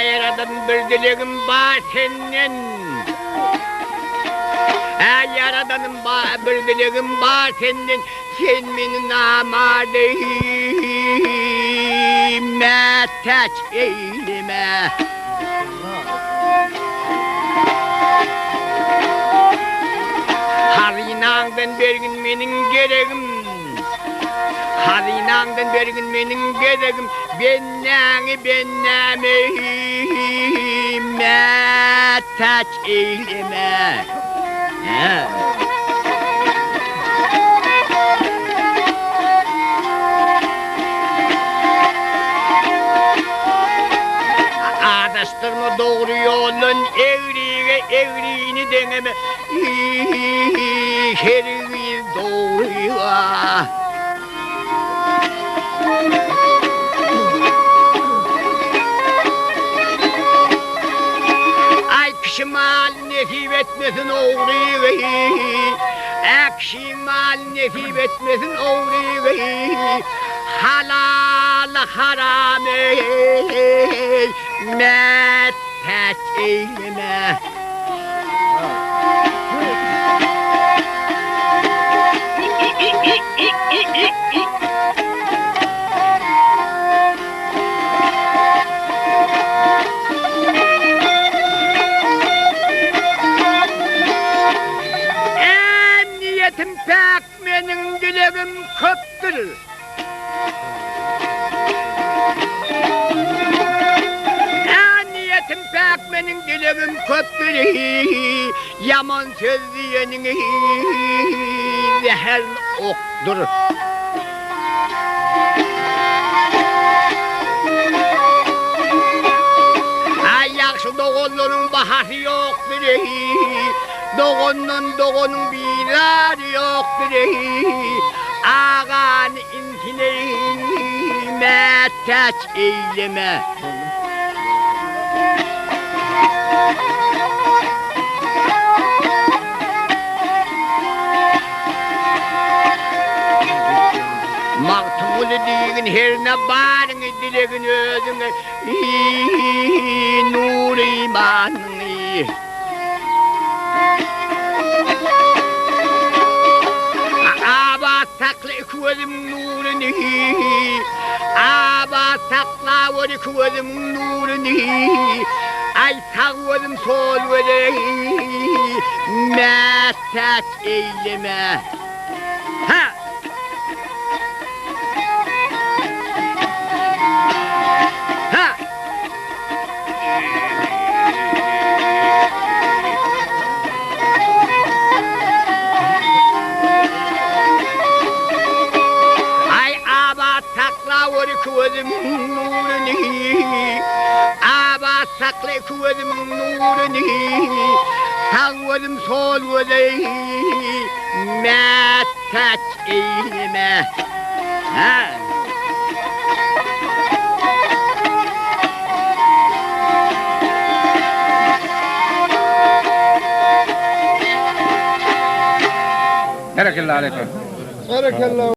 Yaradan bir dileğim var senin. Yaradanım bir dileğim var senin. Sen beni namadeyime teç eyleme. Hazinandan bir gün benim gereğim. Hazinandan bir gün benim gereğim. Bennemi teç eyleme. Adaştırma doğru yolun eğriğini deneme. Şeriği doğruya. Ekşimal nesip etmesin oğluyla, ekşimal nesip etmesin oğluyla, halal haram mettes eyleme. Niyetim pek benim dileğim köptür. Niyetim pek benim dileğim köptür. Yaman söz diyenin zehir oktur. Yakşı doğulunun bahası yoktur. Doğunun bir yoktur. Ağan intineyime teç eyleme. Maktul diğin her ne barın dileğin özüne nur imanın. Aba sakla kuvvetim nurunu, aba sakla veri kuvvetim nurunu, ay sağverim sol veri metet eyleme. Ha! Ha! Kuvvetim nurunu, aba sakla kuvvetim nurunu, sağverim sol verim metet eyleme. Ha! Barakallahu aleykum. Barakallahu.